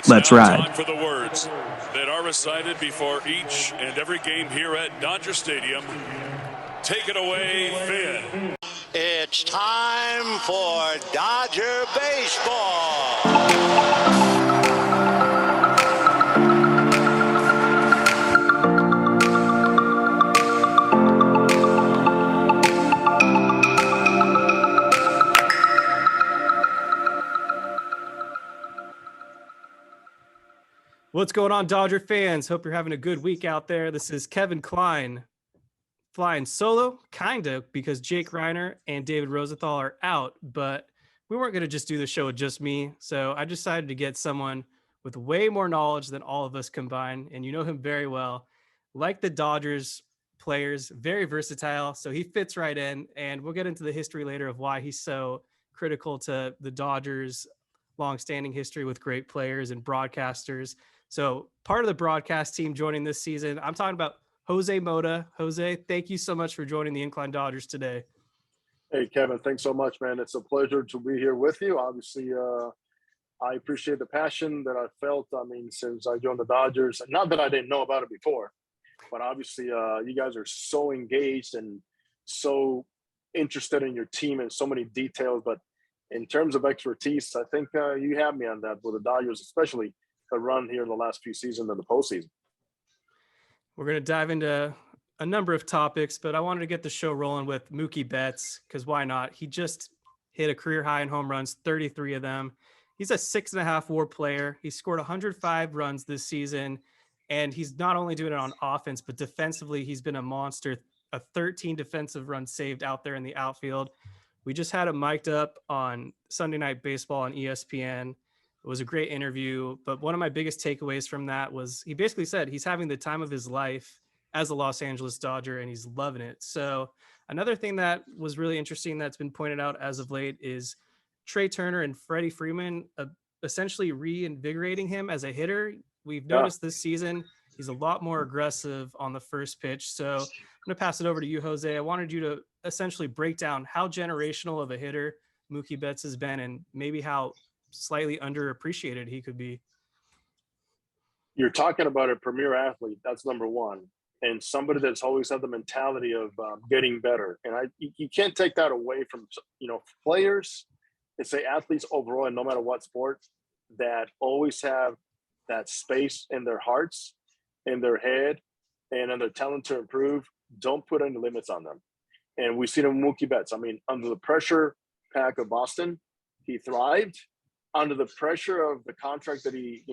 Let's ride. Time for the words that are recited before each and every game here at Dodger Stadium. Take it away, Finn. It's time for Dodger baseball. What's going on, Dodger fans? Hope you're having a good week out there. This is Kevin Klein flying solo, kind of, because Jake Reiner and David Rosenthal are out, but we weren't going to just do the show with just me. So I decided to get someone with way more knowledge than all of us combined. And you know him very well. Like the Dodgers players, very versatile. So he fits right in. And we'll get into the history later of why he's so critical to the Dodgers' long-standing history with great players and broadcasters. So part of the broadcast team joining this season, I'm talking about José Mota. Jose, thank you so much for joining the Incline Dodgers today. Hey, Kevin, thanks so much, man. It's a pleasure to be here with you. Obviously, I appreciate the passion that I felt, since I joined the Dodgers. Not that I didn't know about it before, but obviously you guys are so engaged and so interested in your team and so many details. But in terms of expertise, I think you have me on that with the Dodgers, especially the run here in the last few seasons and the postseason. We're going to dive into a number of topics, but I wanted to get the show rolling with Mookie Betts, because why not? He just hit a career high in home runs, 33 of them. He's a 6.5 WAR player. He scored 105 runs this season, and he's not only doing it on offense, but defensively, he's been a monster. A 13 defensive runs saved out there in the outfield. We just had him mic'd up on Sunday Night Baseball on ESPN. It was a great interview, but one of my biggest takeaways from that was he basically said he's having the time of his life as a Los Angeles Dodger, and he's loving it. So another thing that was really interesting that's been pointed out as of late is Trey Turner and Freddie Freeman essentially reinvigorating him as a hitter. We've noticed this season he's a lot more aggressive on the first pitch. So I'm going to pass it over to you, Jose. I wanted you to essentially break down how generational of a hitter Mookie Betts has been and maybe how slightly underappreciated he could be. You're talking about a premier athlete. That's number one. And somebody that's always had the mentality of getting better. And you can't take that away from, players, and say athletes overall, and no matter what sport, that always have that space in their hearts, in their head, and in their talent to improve. Don't put any limits on them. And we've seen him with Mookie Betts. Under the pressure pack of Boston, he thrived. Under the pressure of the contract that he,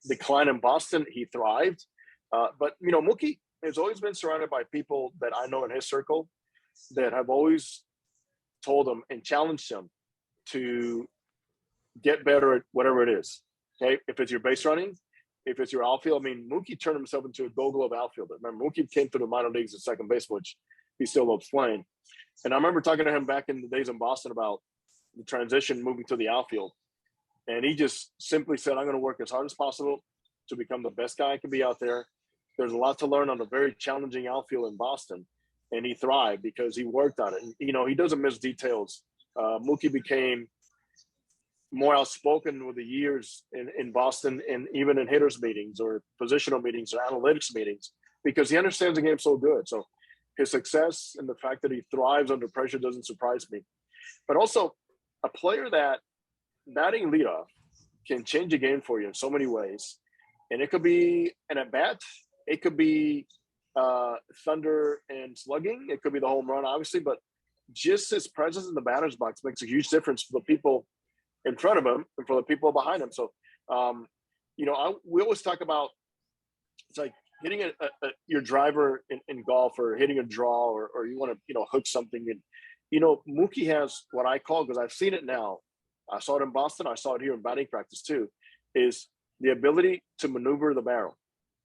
declined in Boston, he thrived. But Mookie has always been surrounded by people that I know in his circle that have always told him and challenged him to get better at whatever it is. Okay, if it's your base running, if it's your outfield. Mookie turned himself into a Gold Glove outfielder. Remember, Mookie came through the minor leagues at second base, which he still loves playing. And I remember talking to him back in the days in Boston about the transition moving to the outfield. And he just simply said, I'm going to work as hard as possible to become the best guy I can be out there. There's a lot to learn on a very challenging outfield in Boston. And he thrived because he worked on it. And, he doesn't miss details. Mookie became more outspoken with the years in Boston and even in hitters meetings or positional meetings or analytics meetings because he understands the game so good. So his success and the fact that he thrives under pressure doesn't surprise me. But also a player that batting leadoff can change a game for you in so many ways. And it could be an at-bat. It could be thunder and slugging. It could be the home run, obviously. But just his presence in the batter's box makes a huge difference for the people in front of him and for the people behind him. So, we always talk about it's like hitting your driver in golf or hitting a draw or you want to, hook something. And, Mookie has what I call, because I've seen it now, I saw it in Boston, I saw it here in batting practice too, is the ability to maneuver the barrel,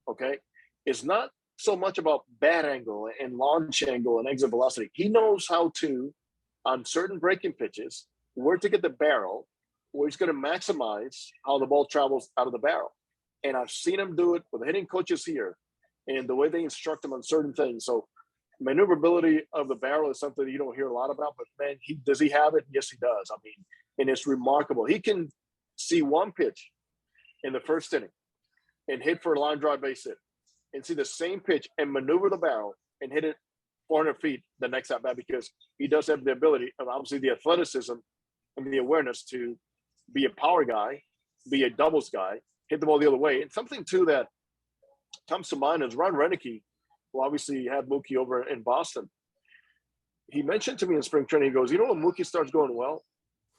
okay? It's not so much about bat angle and launch angle and exit velocity. He knows how to, on certain breaking pitches, where to get the barrel, where he's going to maximize how the ball travels out of the barrel. And I've seen him do it with hitting coaches here and the way they instruct him on certain things. So maneuverability of the barrel is something that you don't hear a lot about, but man, does he have it? Yes, he does. And it's remarkable. He can see one pitch in the first inning and hit for a line drive base hit and see the same pitch and maneuver the barrel and hit it 400 feet the next at bat, because he does have the ability and obviously the athleticism and the awareness to be a power guy, be a doubles guy, hit the ball the other way. And something too that comes to mind is Ron Renicky, who obviously had Mookie over in Boston. He mentioned to me in spring training, he goes, when Mookie starts going well,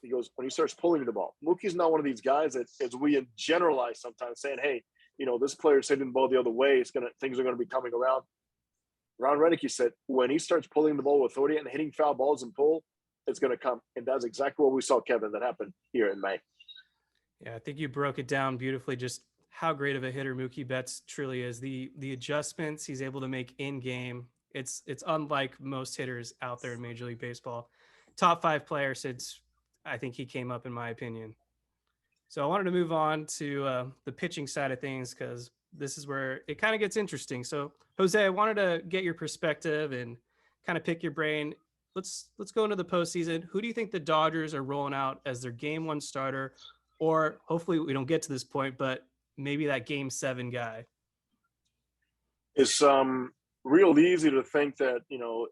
he goes, when he starts pulling the ball. Mookie's not one of these guys that, as we generalize sometimes, saying, hey, this player's hitting the ball the other way, things are going to be coming around. Ron Renicky said, when he starts pulling the ball with authority and hitting foul balls and pull, it's going to come. And that's exactly what we saw, Kevin, that happened here in May. Yeah, I think you broke it down beautifully, just how great of a hitter Mookie Betts truly is. The adjustments he's able to make in game, it's unlike most hitters out there in Major League Baseball. Top 5 player since I think he came up, in my opinion. So I wanted to move on to the pitching side of things, because this is where it kind of gets interesting. So Jose, I wanted to get your perspective and kind of pick your brain. Let's go into the postseason. Who do you think the Dodgers are rolling out as their game 1 starter, or hopefully we don't get to this point, but maybe that game 7 guy? It's real easy to think that,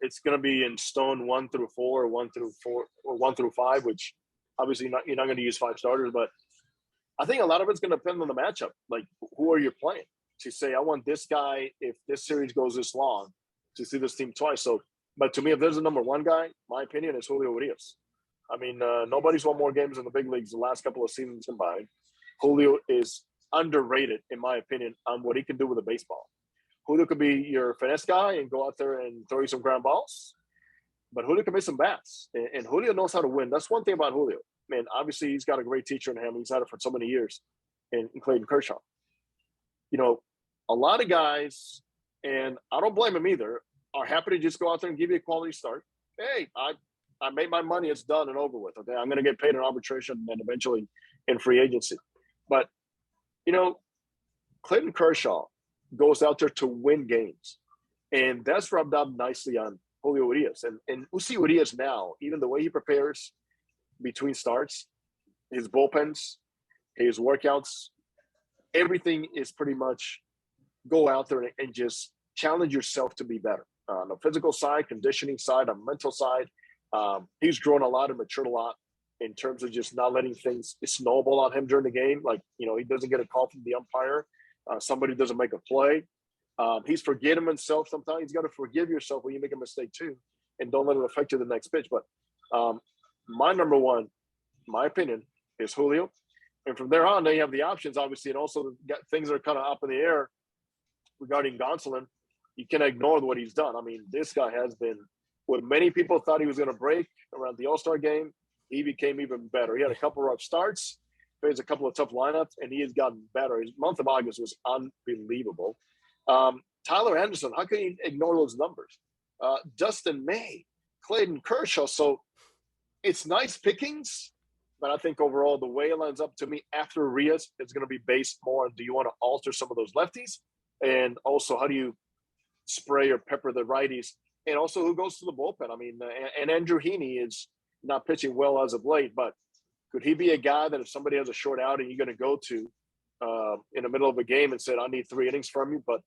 it's going to be in stone 1 through 4 or 1 through 4 or 1 through 5, which obviously you're not going to use 5 starters, but I think a lot of it's going to depend on the matchup. Like, who are you playing? To say, I want this guy, if this series goes this long, to see this team twice. So, but to me, if there's a number 1 guy, my opinion is Julio Urías. I mean, nobody's won more games in the big leagues the last couple of seasons combined. Julio is underrated, in my opinion, on what he can do with a baseball. Julio could be your finesse guy and go out there and throw you some ground balls, but Julio can make some bats. And Julio knows how to win. That's one thing about Julio. Man, obviously, he's got a great teacher in him. He's had it for so many years in Clayton Kershaw. A lot of guys, and I don't blame him either, are happy to just go out there and give you a quality start. Hey, I made my money. It's done and over with. Okay, I'm going to get paid in arbitration and eventually in free agency. But, Clayton Kershaw goes out there to win games. And that's rubbed up nicely on Julio Urías. And we see Urías now, even the way he prepares between starts, his bullpens, his workouts, everything is pretty much go out there and just challenge yourself to be better. On the physical side, conditioning side, on mental side, he's grown a lot and matured a lot in terms of just not letting things snowball on him during the game. Like, he doesn't get a call from the umpire. Somebody doesn't make a play. He's forgetting himself sometimes. He's got to forgive yourself when you make a mistake too, and don't let it affect you the next pitch. But my number 1, my opinion, is Julio. And from there on, they have the options, obviously, and also things that are kind of up in the air regarding Gonsolin. You can't ignore what he's done. I mean, this guy has been what many people thought he was going to break around the All-Star game. He became even better. He had a couple of rough starts, faced a couple of tough lineups, and he has gotten better. His month of August was unbelievable. Tyler Anderson, how can you ignore those numbers? Dustin May, Clayton Kershaw. So it's nice pickings, but I think overall the way it lines up to me after Urías is going to be based more on, do you want to alter some of those lefties? And also, how do you spray or pepper the righties? And also, who goes to the bullpen? I mean, and Andrew Heaney is not pitching well as of late, but could he be a guy that if somebody has a short outing, you're going to go to in the middle of a game and said, I need 3 innings from you? But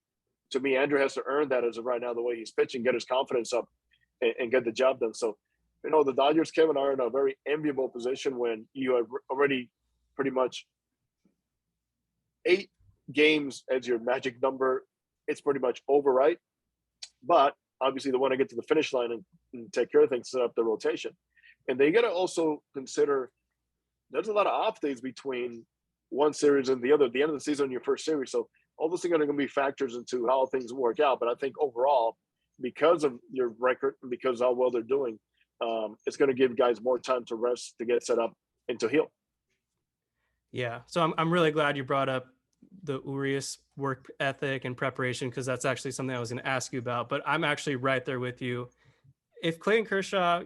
to me, Andrew has to earn that as of right now, the way he's pitching, get his confidence up and get the job done. So, the Dodgers, Kevin, are in a very enviable position when you have already pretty much 8 games as your magic number. It's pretty much over, right? But obviously they want to get to the finish line and take care of things, set up the rotation. And they got to also consider there's a lot of off days between one series and the other, the end of the season, your first series. So all those things are going to be factors into how things work out. But I think overall, because of your record and because of how well they're doing, it's going to give guys more time to rest, to get set up, and to heal. Yeah. So I'm really glad you brought up the Urías work ethic and preparation, because that's actually something I was going to ask you about. But I'm actually right there with you. If Clayton Kershaw,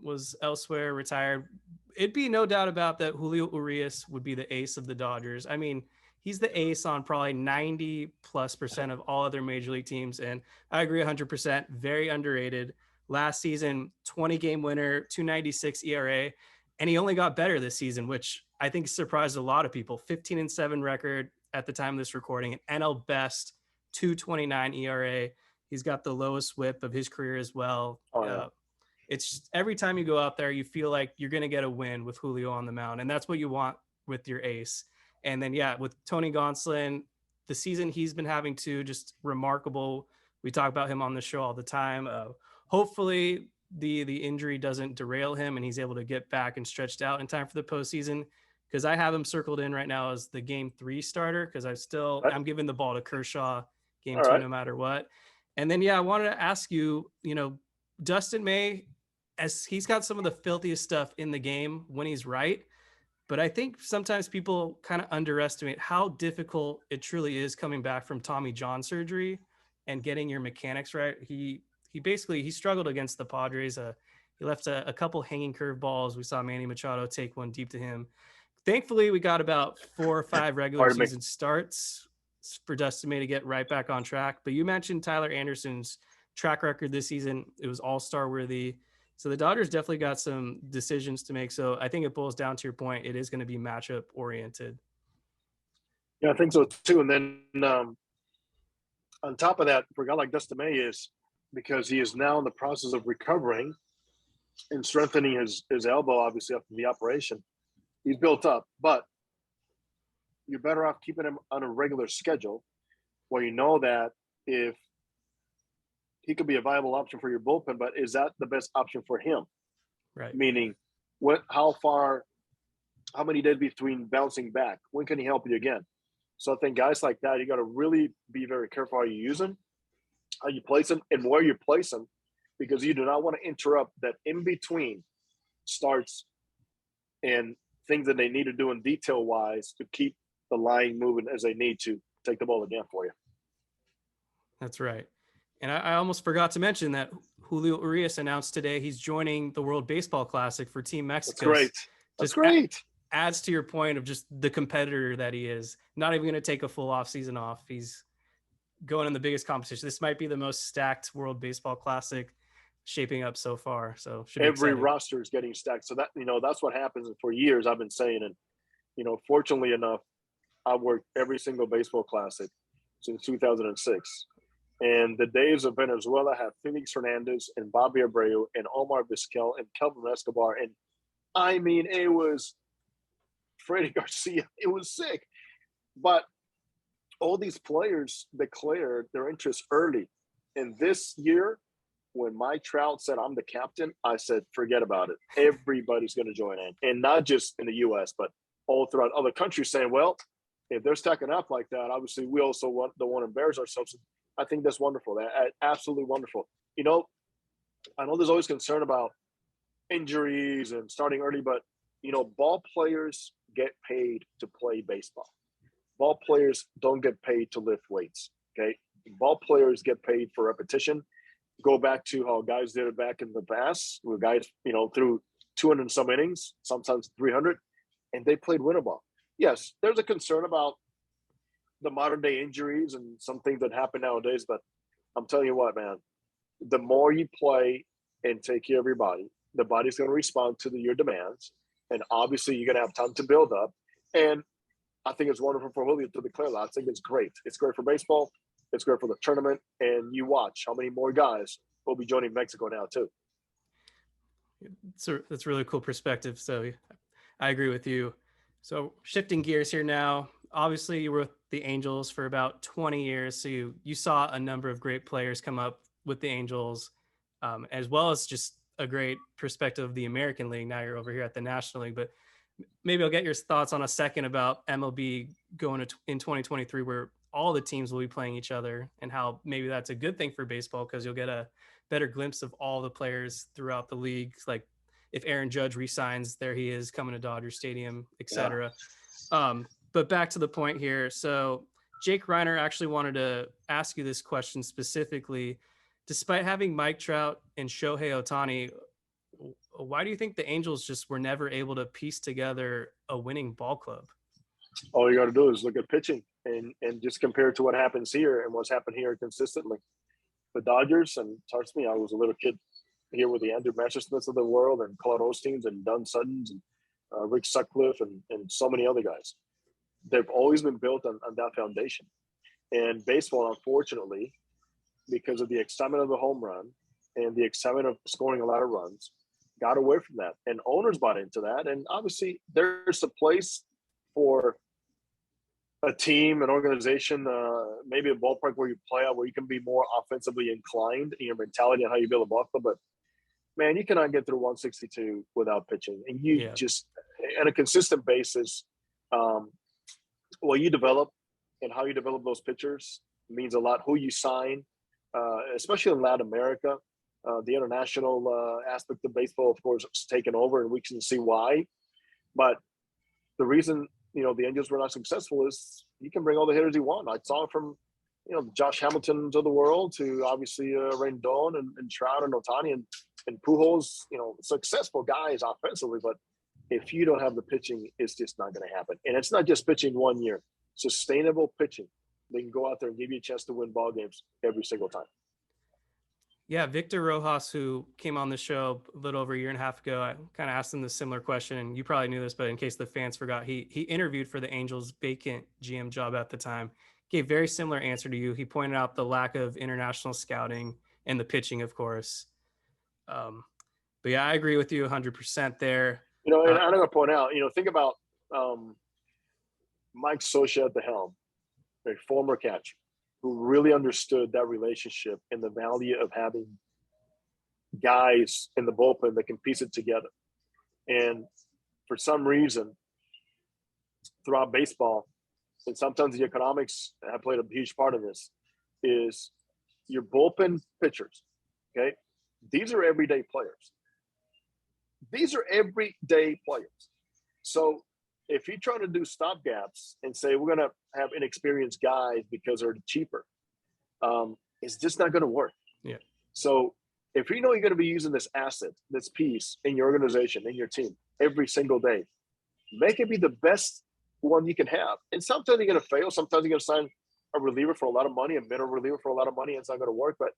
was elsewhere, retired, it'd be no doubt about that Julio Urías would be the ace of the Dodgers. I mean, he's the ace on probably 90+% of all other major league teams. And I agree 100%, very underrated. Last season, 20-game winner, 2.96 ERA, and he only got better this season, which I think surprised a lot of people. 15-7 record at the time of this recording, an NL best 2.29 ERA. He's got the lowest WHIP of his career as well. Oh, yeah. It's just, every time you go out there, you feel like you're going to get a win with Julio on the mound, and that's what you want with your ace. And then, yeah, with Tony Gonsolin, the season he's been having too, just remarkable. We talk about him on the show all the time. Hopefully the injury doesn't derail him and he's able to get back and stretched out in time for the postseason, because I have him circled in right now as the game 3 starter, because I'm giving the ball to Kershaw game 2 no matter what. And then, yeah, I wanted to ask you, Dustin May, as he's got some of the filthiest stuff in the game when he's right. But I think sometimes people kind of underestimate how difficult it truly is coming back from Tommy John surgery and getting your mechanics right. He struggled against the Padres. He left a couple hanging curveballs. We saw Manny Machado take one deep to him. Thankfully, we got about 4 or 5 regular season starts for Dustin May to get right back on track. But you mentioned Tyler Anderson's track record this season. It was all-star worthy. So the Dodgers definitely got some decisions to make. So I think it boils down to your point. It is going to be matchup oriented. Yeah, I think so too. And then on top of that, for a guy like Dustin May, is because he is now in the process of recovering and strengthening his elbow, obviously after the operation. He's built up, but you're better off keeping him on a regular schedule where you know that if he could be a viable option for your bullpen, but is that the best option for him? Right. Meaning, how many days between bouncing back? When can he help you again? So I think guys like that, you got to really be very careful how you use them, how you place them, and where you place them, because you do not want to interrupt that in between starts and things that they need to do in detail wise to keep the line moving as they need to take the ball again for you. That's right. And I almost forgot to mention that Julio Urías announced today he's joining the World Baseball Classic for Team Mexico. That's great. That's great. Adds to your point of just the competitor that he is. Not even going to take a full off season off. He's going in the biggest competition. This might be the most stacked World Baseball Classic shaping up so far. So every roster is getting stacked. So that, that's what happens. And for years I've been saying, and, fortunately enough, I worked every single baseball classic since 2006. And the days of Venezuela have Felix Hernandez and Bobby Abreu and Omar Vizquel and Kelvin Escobar. And I mean, it was Freddie Garcia. It was sick. But all these players declared their interest early. And this year, when Mike Trout said, I'm the captain, I said, forget about it. Everybody's going to join in. And not just in the U.S., but all throughout other countries saying, well, if they're stacking up like that, obviously we also don't want to embarrass ourselves. I think that's wonderful. That absolutely wonderful. I know there's always concern about injuries and starting early, but, ball players get paid to play baseball. Ball players don't get paid to lift weights, okay? Ball players get paid for repetition. Go back to how guys did it back in the past, where guys, threw 200 and some innings, sometimes 300, and they played winter ball. Yes, there's a concern about the modern day injuries and some things that happen nowadays, but I'm telling you what, man, the more you play and take care of your body, the body's going to respond to your demands. And obviously you're going to have time to build up. And I think it's wonderful for Julio to declare that. I think it's great. It's great for baseball. It's great for the tournament. And you watch how many more guys will be joining Mexico now too. So that's a really cool perspective. So I agree with you. So shifting gears here now, obviously you were with the Angels for about 20 years. So you saw a number of great players come up with the Angels, as well as just a great perspective of the American League. Now you're over here at the National League, but maybe I'll get your thoughts on a second about MLB going in 2023, where all the teams will be playing each other, and how maybe that's a good thing for baseball because you'll get a better glimpse of all the players throughout the league. Like if Aaron Judge resigns, there he is coming to Dodger Stadium, etc. Yeah. But back to the point here. So Jake Reiner actually wanted to ask you this question specifically. Despite having Mike Trout and Shohei Ohtani, why do you think the Angels just were never able to piece together a winning ball club? All you got to do is look at pitching and just compare it to what happens here and what's happened here consistently. The Dodgers, and trust me, I was a little kid here with the Andrew Messersmiths of the world and Claude Osteens and Dunn Suttons and Rick Sutcliffe, and so many other guys. They've always been built on that foundation. And baseball, unfortunately, because of the excitement of the home run and the excitement of scoring a lot of runs, got away from that. And owners bought into that. And obviously, there's a place for a team, an organization, maybe a ballpark where you play out, where you can be more offensively inclined in your mentality and how you build a ball club. But, man, you cannot get through 162 without pitching. And you just, on a consistent basis, what you develop and how you develop those pitchers means a lot. Who you sign, especially in Latin America, the international aspect of baseball, of course, is taken over, and we can see why. But the reason, the Angels were not successful is you can bring all the hitters you want. I saw it from, Josh Hamiltons of the world to obviously Rendon and Trout and Ohtani and Pujols, successful guys offensively. But if you don't have the pitching, it's just not going to happen. And it's not just pitching 1 year. Sustainable pitching. They can go out there and give you a chance to win ball games every single time. Yeah, Victor Rojas, who came on the show a little over a year and a half ago, I kind of asked him the similar question, and you probably knew this, but in case the fans forgot, he interviewed for the Angels' vacant GM job at the time. Gave very similar answer to you. He pointed out the lack of international scouting and the pitching, of course. But yeah, I agree with you 100% there. And I'm going to point out, think about Mike Scioscia at the helm, a former catcher, who really understood that relationship and the value of having guys in the bullpen that can piece it together. And for some reason, throughout baseball, and sometimes the economics have played a huge part of this, is your bullpen pitchers, okay? These are everyday players. So if you're trying to do stopgaps and say we're going to have inexperienced guys because they're cheaper, it's just not going to work. Yeah. So if you know you're going to be using this asset, this piece in your organization, in your team, every single day, make it be the best one you can have. And sometimes you're going to fail. Sometimes you're going to sign a reliever for a lot of money, a middle reliever for a lot of money, and it's not going to work. But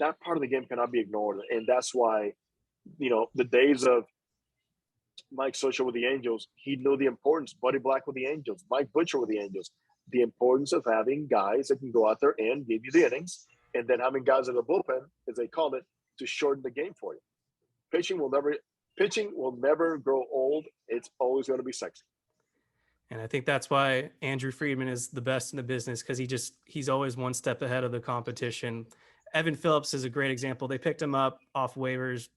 that part of the game cannot be ignored. And that's why, the days of Mike Scioscia with the Angels, he knew the importance. Buddy Black with the Angels, Mike Butcher with the Angels, the importance of having guys that can go out there and give you the innings, and then having guys in the bullpen, as they call it, to shorten the game for you. Pitching will never grow old. It's always going to be sexy. And I think that's why Andrew Friedman is the best in the business, because he's always one step ahead of the competition. Evan Phillips is a great example. They picked him up off waivers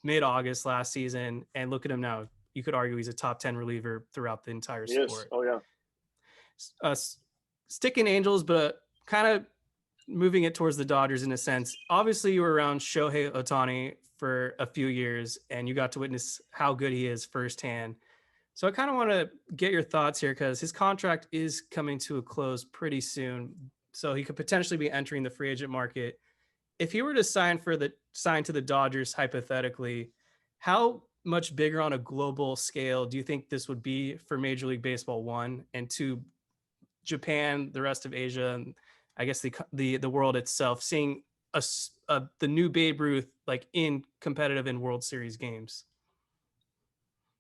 mid-August last season, and look at him now. You could argue he's a top 10 reliever throughout the entire sport. Yes. Oh, yeah. Sticking Angels, but kind of moving it towards the Dodgers in a sense. Obviously, you were around Shohei Ohtani for a few years, and you got to witness how good he is firsthand. So I kind of want to get your thoughts here, because his contract is coming to a close pretty soon. So he could potentially be entering the free agent market. If he were to sign to the Dodgers, hypothetically, how much bigger on a global scale do you think this would be for Major League Baseball, one, and two, Japan, the rest of Asia, and I guess the world itself, seeing the new Babe Ruth in competitive and World Series games?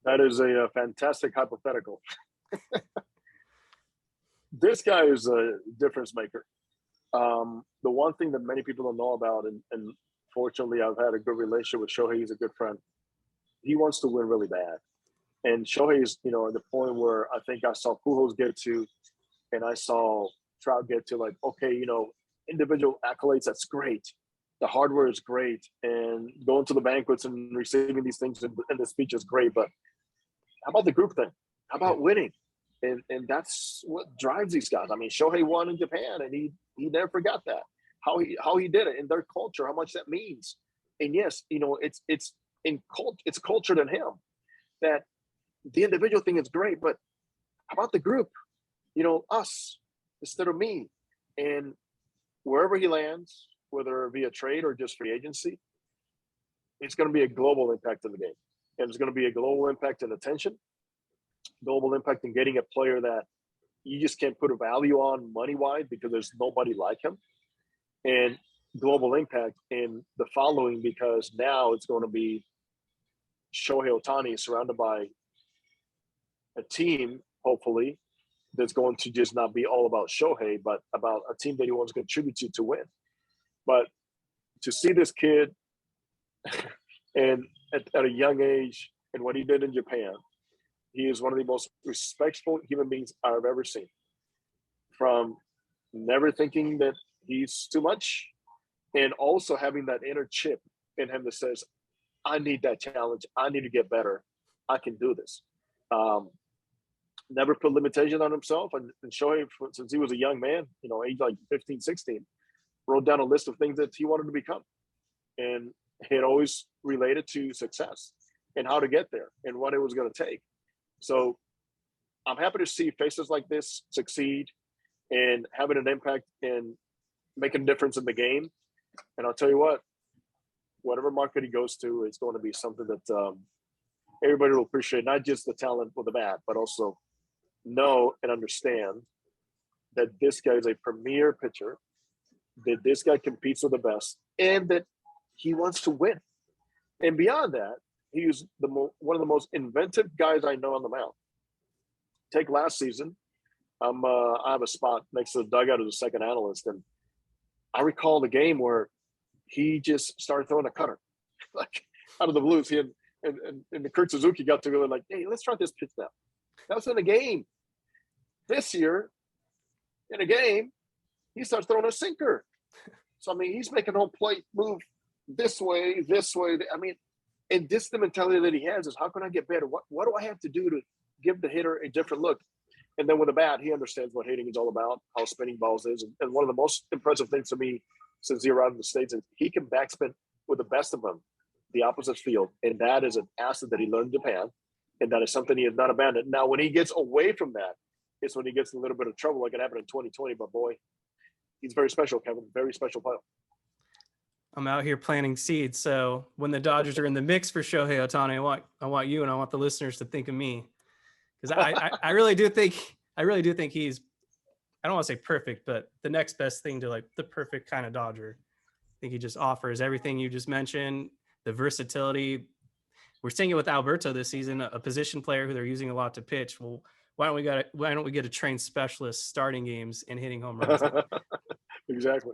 That is a fantastic hypothetical. This guy is a difference maker. The one thing that many people don't know about, and fortunately I've had a good relationship with Shohei, he's a good friend. He wants to win really bad. And Shohei is, at the point where I think I saw Pujols get to, and I saw Trout get to, individual accolades, that's great. The hardware is great. And going to the banquets and receiving these things in the speech is great. But how about the group thing? How about winning? And that's what drives these guys. I mean, Shohei won in Japan, and he never forgot that. How he did it in their culture, how much that means. And yes, it's cultured in him that the individual thing is great, but how about the group? Us instead of me. And wherever he lands, whether via trade or just free agency, it's going to be a global impact in the game. And it's going to be a global impact in attention, global impact in getting a player that you just can't put a value on money-wise because there's nobody like him, and global impact in the following, because now it's going to be Shohei Ohtani surrounded by a team, hopefully, that's going to just not be all about Shohei, but about a team that he wants to contribute to win. But to see this kid and at a young age and what he did in Japan, he is one of the most respectful human beings I've ever seen. From never thinking that he's too much, and also having that inner chip in him that says, I need that challenge. I need to get better. I can do this. Never put limitations on himself. And Shohei, since he was a young man, age like 15, 16, wrote down a list of things that he wanted to become. And it always related to success and how to get there and what it was going to take. So I'm happy to see faces like this succeed and having an impact and making a difference in the game. And I'll tell you what, whatever market he goes to, it's going to be something that everybody will appreciate, not just the talent with the bat, but also know and understand that this guy is a premier pitcher, that this guy competes with the best, and that he wants to win. And beyond that, he's one of the most inventive guys I know on the mound. Take last season, I have a spot next to the dugout as a second analyst, and I recall the game where he just started throwing a cutter, like out of the blues. He and the Kurt Suzuki got together like, hey, let's try this pitch now. That was in a game. This year, in a game, he starts throwing a sinker. So, I mean, he's making home plate move this way. I mean, and this the mentality that he has is, how can I get better? What do I have to do to give the hitter a different look? And then with the bat, he understands what hitting is all about, how spinning balls is. And one of the most impressive things to me since he arrived in the States is he can backspin with the best of them, the opposite field. And that is an asset that he learned in Japan. And that is something he has not abandoned. Now, when he gets away from that, it's when he gets in a little bit of trouble, like it happened in 2020. But boy, he's very special, Kevin. Very special player. I'm out here planting seeds. So when the Dodgers are in the mix for Shohei Ohtani, I want you and I want the listeners to think of me, because I really do think he's, I don't want to say perfect, but the next best thing to like the perfect kind of Dodger. I think he just offers everything you just mentioned, the versatility. We're seeing it with Alberto this season, a position player who they're using a lot to pitch. Well, why don't we get a trained specialist starting games and hitting home runs? Exactly.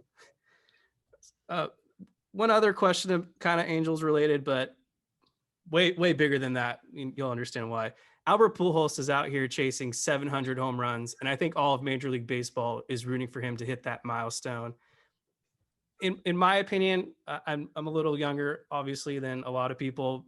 One other question, kind of Angels related, but way bigger than that. You'll understand why. Albert Pujols is out here chasing 700 home runs, and I think all of Major League Baseball is rooting for him to hit that milestone. In my opinion, I'm a little younger, obviously, than a lot of people.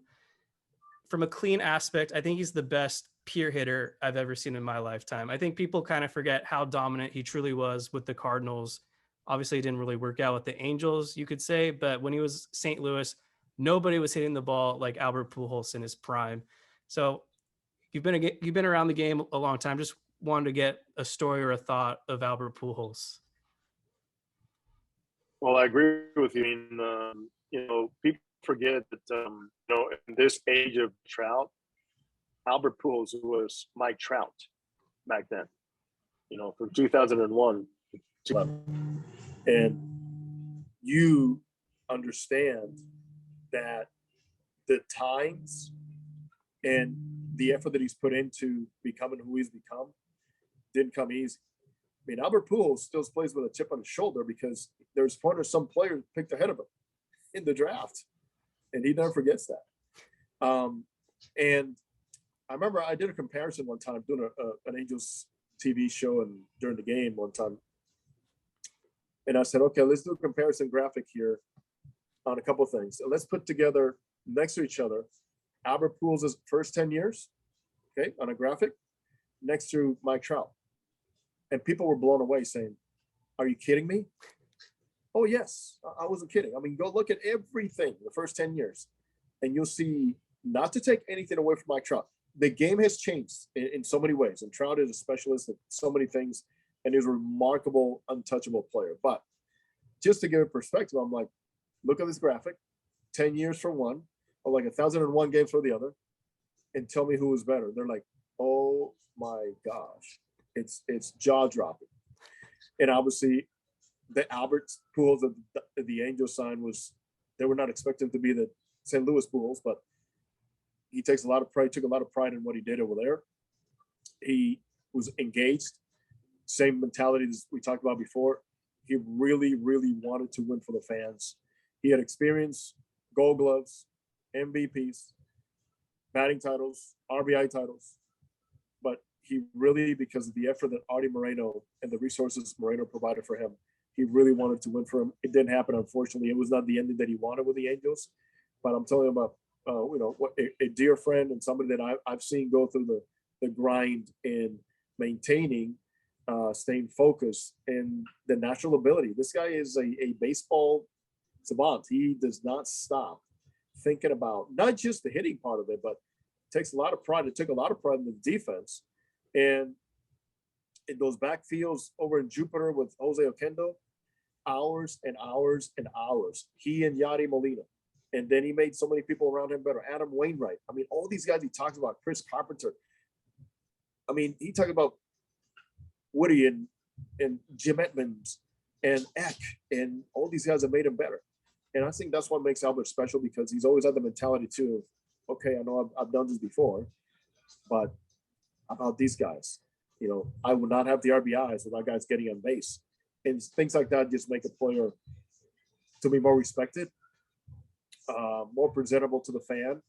From a clean aspect, I think he's the best pure hitter I've ever seen in my lifetime. I think people kind of forget how dominant he truly was with the Cardinals. Obviously, it didn't really work out with the Angels, you could say, but when he was St. Louis, nobody was hitting the ball like Albert Pujols in his prime. So you've been around the game a long time. Just wanted to get a story or a thought of Albert Pujols. Well, I agree with you. People forget that, in this age of Trout, Albert Pujols was Mike Trout back then, from 2001 to 2011. And you understand that the times and the effort that he's put into becoming who he's become didn't come easy. I mean, Albert Pujols still plays with a chip on his shoulder because there's point of some player picked ahead of him in the draft, and he never forgets that. And I remember I did a comparison one time doing an Angels TV show and during the game one time. And I said, okay, let's do a comparison graphic here on a couple of things. Let's put together next to each other Albert Pujols' first 10 years, okay, on a graphic, next to Mike Trout. And people were blown away saying, are you kidding me? Oh, yes, I wasn't kidding. I mean, go look at everything the first 10 years, and you'll see, not to take anything away from Mike Trout, the game has changed in so many ways. And Trout is a specialist at so many things, and he's a remarkable, untouchable player. But just to give it perspective, I'm like, look at this graphic, 10 years for one, or like 1,001 games for the other, and tell me who was better. They're like, oh my gosh, it's jaw-dropping. And obviously, the Albert Pujols of the Angels sign was, they were not expecting to be the St. Louis Pujols, but he took a lot of pride in what he did over there. He was engaged. Same mentality as we talked about before. He really, really wanted to win for the fans. He had experience, Gold Gloves, MVPs, batting titles, RBI titles. But he really, because of the effort that Artie Moreno and the resources Moreno provided for him, he really wanted to win for him. It didn't happen, unfortunately. It was not the ending that he wanted with the Angels. But I'm telling you about, a dear friend and somebody that I've seen go through the grind in maintaining, staying focused, and the natural ability. This guy is a baseball savant. He does not stop thinking about not just the hitting part of it, but takes a lot of pride. It took a lot of pride in the defense. And in those backfields over in Jupiter with Jose Oquendo, hours and hours and hours. He and Yadi Molina. And then he made so many people around him better. Adam Wainwright. I mean, all these guys he talks about, Chris Carpenter. I mean, he talked about Woody and Jim Edmonds and Eck and all these guys that made him better. And I think that's what makes Albert special, because he's always had the mentality too of, okay, I know I've done this before, but about these guys, I would not have the RBIs without guys getting on base. And things like that just make a player to be more respected, more presentable to the fan.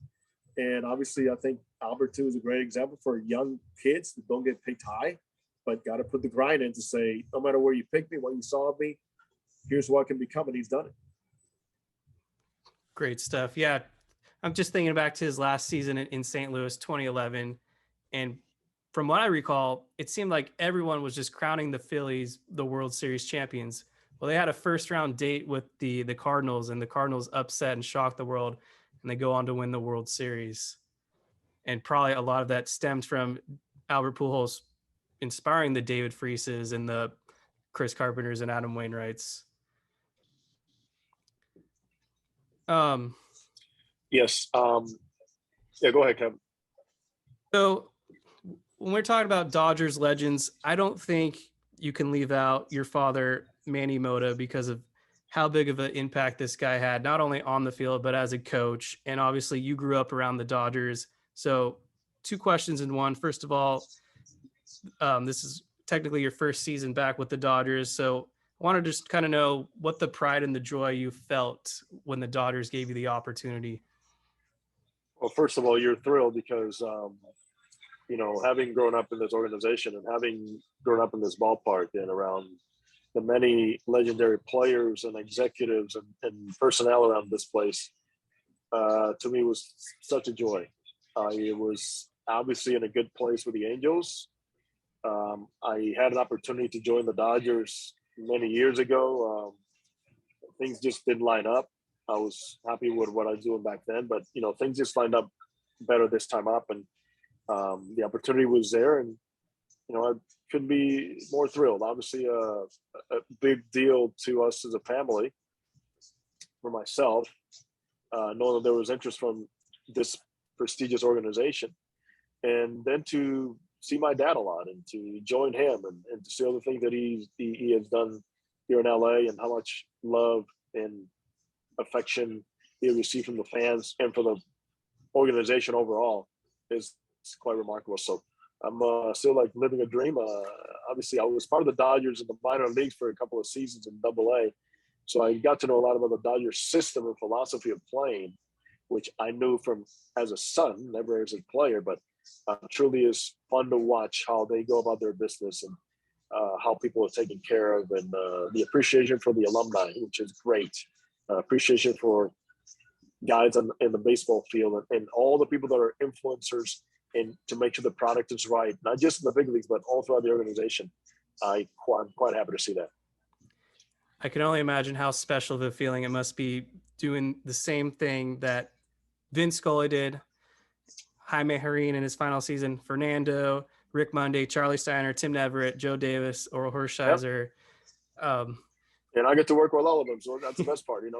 And obviously, I think Albert too is a great example for young kids that don't get picked high, but got to put the grind in to say, no matter where you pick me, what you saw of me, here's what I can become, and he's done it. Great stuff. Yeah, I'm just thinking back to his last season in St. Louis, 2011, and from what I recall, it seemed like everyone was just crowning the Phillies the World Series champions. Well, they had a first-round date with the Cardinals, and the Cardinals upset and shocked the world, and they go on to win the World Series. And probably a lot of that stemmed from Albert Pujols inspiring the David Freeses and the Chris Carpenters and Adam Wainwrights. Yes. Yeah, go ahead, Kevin. So when we're talking about Dodgers legends, I don't think you can leave out your father, Manny Mota, because of how big of an impact this guy had, not only on the field, but as a coach. And obviously you grew up around the Dodgers. So 2 questions in one. First of all, this is technically your first season back with the Dodgers. So I want to just kind of know what the pride and the joy you felt when the Dodgers gave you the opportunity. Well, first of all, you're thrilled because, having grown up in this organization and having grown up in this ballpark and around the many legendary players and executives and personnel around this place, to me was such a joy. It was obviously in a good place with the Angels. I had an opportunity to join the Dodgers many years ago. Things just didn't line up. I was happy with what I was doing back then, but things just lined up better this time up, and the opportunity was there, and I couldn't be more thrilled. Obviously, a big deal to us as a family. For myself, knowing that there was interest from this prestigious organization, and then to see my dad a lot and to join him and to see all the things that he has done here in LA and how much love and affection he received from the fans and for the organization overall is quite remarkable. So I'm still like living a dream. Obviously, I was part of the Dodgers in the minor leagues for a couple of seasons in AA. So I got to know a lot about the Dodgers system and philosophy of playing, which I knew from as a son, never as a player, but truly is fun to watch how they go about their business and how people are taken care of, and the appreciation for the alumni, which is great. Appreciation for guys in the baseball field and all the people that are influencers and to make sure the product is right, not just in the big leagues, but all throughout the organization. I'm quite happy to see that. I can only imagine how special of a feeling it must be doing the same thing that Vince Scully did, Jaime Jarrín in his final season, Fernando, Rick Monday, Charlie Steiner, Tim Neverett, Joe Davis, Oral Hershiser. Yep. And I get to work with all of them, so that's the best part, and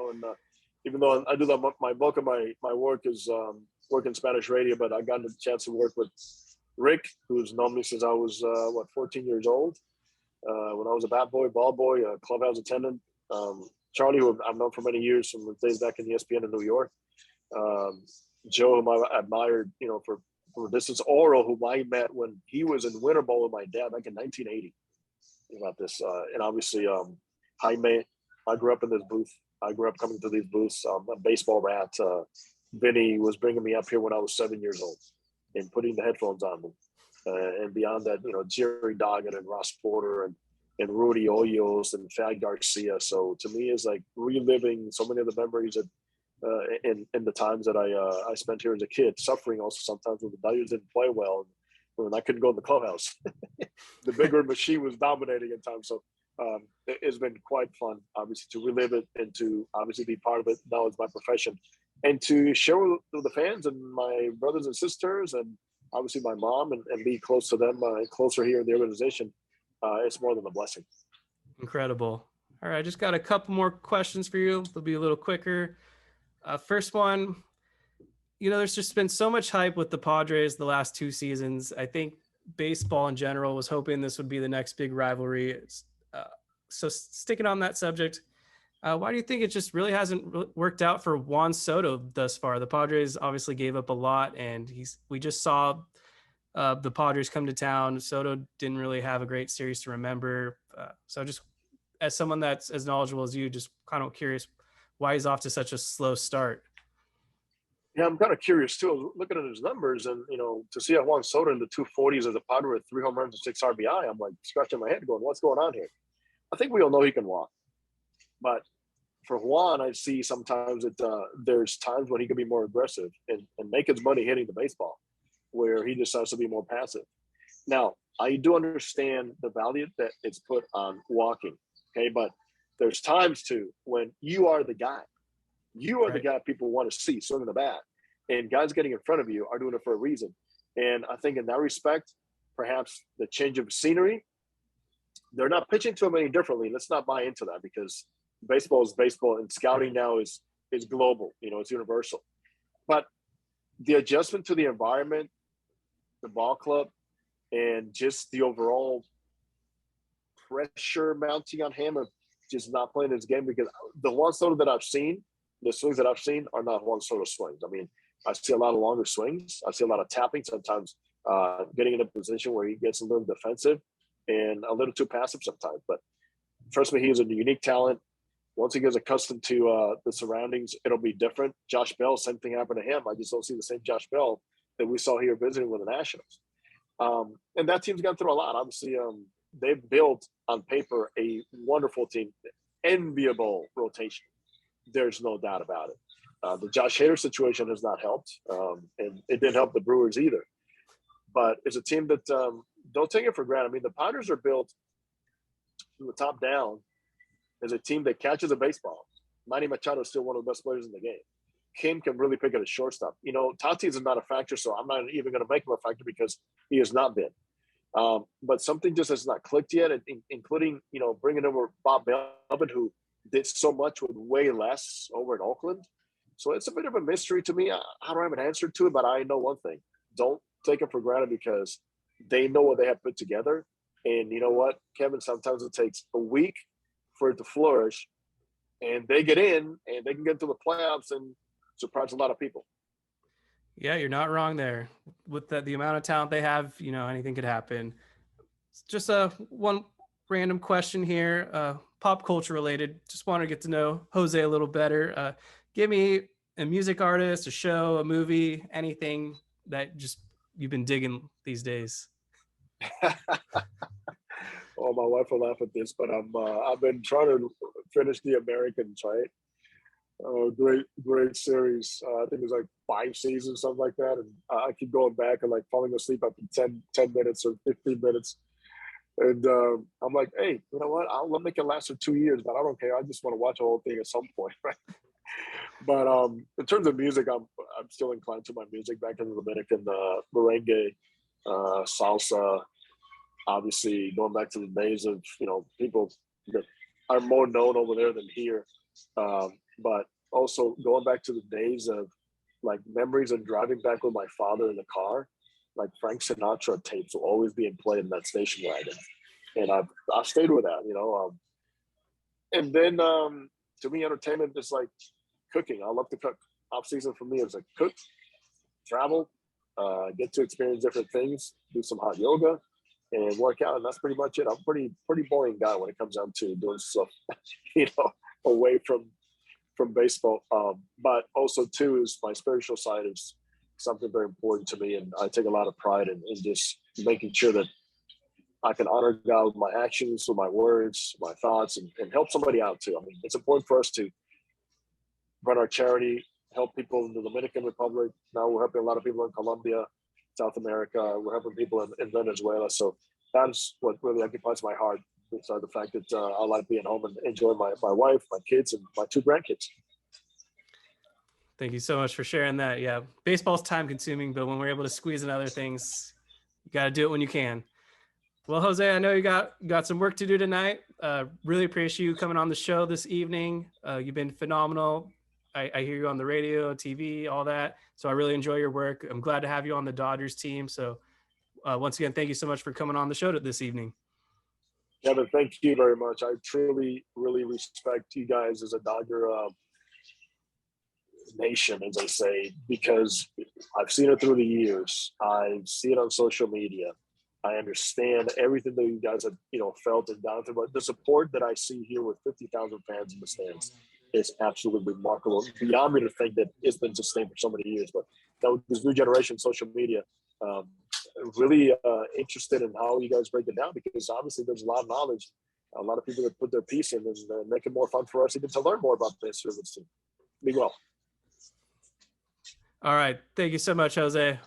even though I do that, my bulk of my work is working Spanish radio, but I got the chance to work with Rick, who's known me since I was 14 years old, when I was a bat boy, ball boy, clubhouse attendant. Charlie, who I've known for many years from the days back in ESPN in New York. Joe, whom I admired, for This is Oro, whom I met when he was in Winter Bowl with my dad back in 1980. About this, and obviously Jaime. I grew up in this booth. I grew up coming to these booths. A baseball rat. Vinny was bringing me up here when I was 7 years old and putting the headphones on me. And beyond that, Jerry Doggett and Ross Porter and Rudy Hoyos and Fad Garcia. So to me, it's like reliving so many of the memories that in the times that I spent here as a kid, suffering also sometimes when the Dodgers didn't play well and when I couldn't go in the clubhouse. The bigger machine was dominating at times. So it's been quite fun, obviously, to relive it and to obviously be part of it. Now it's my profession. And to share with the fans and my brothers and sisters and obviously my mom and be close to them, closer here in the organization, it's more than a blessing. Incredible. All right, I just got a couple more questions for you. They'll be a little quicker. First one, there's just been so much hype with the Padres the last 2 seasons. I think baseball in general was hoping this would be the next big rivalry. So sticking on that subject, why do you think it just really hasn't worked out for Juan Soto thus far? The Padres obviously gave up a lot, and we just saw the Padres come to town. Soto didn't really have a great series to remember. So just as someone that's as knowledgeable as you, just kind of curious why he's off to such a slow start. Yeah, I'm kind of curious too. Looking at his numbers, and to see a Juan Soto in the 240s as a Padre with 3 home runs and 6 RBI, I'm like scratching my head, going, "What's going on here?" I think we all know he can walk, but for Juan, I see sometimes that there's times when he can be more aggressive and make his money hitting the baseball, where he just has to be more passive. Now, I do understand the value that it's put on walking, okay, but there's times too when you are the guy. You are the guy people want to see swinging the bat, and guys getting in front of you are doing it for a reason. And I think in that respect, perhaps the change of scenery, they're not pitching to him any differently. Let's not buy into that, because baseball is baseball, and scouting now is global. It's universal. But the adjustment to the environment, the ball club, and just the overall pressure mounting on him of just not playing his game, because the Juan Soto that I've seen, the swings that I've seen are not Juan Soto swings. I mean, I see a lot of longer swings. I see a lot of tapping, sometimes getting in a position where he gets a little defensive and a little too passive sometimes. But trust me, he is a unique talent. Once he gets accustomed to the surroundings, it'll be different. Josh Bell, same thing happened to him. I just don't see the same Josh Bell that we saw here visiting with the Nationals. And that team's gone through a lot. Obviously, they've built on paper a wonderful team, enviable rotation. There's no doubt about it. The Josh Hader situation has not helped, and it didn't help the Brewers either. But it's a team that don't take it for granted. I mean, the Padres are built from the top down as a team that catches a baseball. Manny Machado is still one of the best players in the game. Kim can really pick at a shortstop. Tatis is not a factor, so I'm not even going to make him a factor because he has not been. But something just has not clicked yet, including, bringing over Bob Melvin, who did so much with way less over in Oakland. So it's a bit of a mystery to me. I don't have an answer to it, but I know one thing. Don't take it for granted, because they know what they have put together. And you know what, Kevin, sometimes it takes a week for it to flourish, and they get in and they can get to the playoffs and surprise a lot of people. Yeah, you're not wrong there. With the amount of talent they have, anything could happen. Just one random question here, pop culture related. Just want to get to know Jose a little better. Give me a music artist, a show, a movie, anything that just you've been digging these days. Oh, my wife will laugh at this, but I've been trying to finish The Americans, right? Great series. I think it's like 5 seasons, something like that. And I keep going back and like falling asleep after 10 minutes or 15 minutes. And I'm like, hey, you know what? I'll make it last for 2 years, but I don't care. I just want to watch the whole thing at some point, right? But in terms of music, I'm still inclined to my music back in the Dominican, merengue, salsa. Obviously, going back to the days of people that are more known over there than here, but also going back to the days of like memories of driving back with my father in the car. Like Frank Sinatra tapes will always be in play in that station wagon, and I've stayed with that, And then to me, entertainment is like cooking. I love to cook. Off season for me is like cook, travel, get to experience different things, do some hot yoga, and work out. And that's pretty much it. I'm pretty boring guy when it comes down to doing stuff, away from baseball. But also too is my spiritual side is something very important to me, and I take a lot of pride in just making sure that I can honor God with my actions, with my words, my thoughts, and help somebody out too. I mean, it's important for us to run our charity, help people in the Dominican Republic. Now we're helping a lot of people in Colombia, South America. We're helping people in Venezuela. So that's what really occupies my heart, besides the fact that I like being home and enjoying my wife, my kids, and my 2 grandkids. Thank you so much for sharing that. Yeah, baseball's time consuming, but when we're able to squeeze in other things, you got to do it when you can. Well, Jose, I know you got some work to do tonight. Really appreciate you coming on the show this evening. You've been phenomenal. I hear you on the radio, TV, all that. So I really enjoy your work. I'm glad to have you on the Dodgers team. So once again, thank you so much for coming on the show this evening. Kevin, thank you very much. I truly, really respect you guys as a Dodger nation, as I say, because I've seen it through the years. I see it on social media. I understand everything that you guys have, felt and gone through. But the support that I see here with 50,000 fans in the stands is absolutely remarkable. Beyond me to think that it's been sustained for so many years. But this new generation social media, really interested in how you guys break it down, because obviously there's a lot of knowledge, a lot of people that put their piece in, and make it more fun for us even to learn more about the history of this team. Be well. All right. Thank you so much, Jose.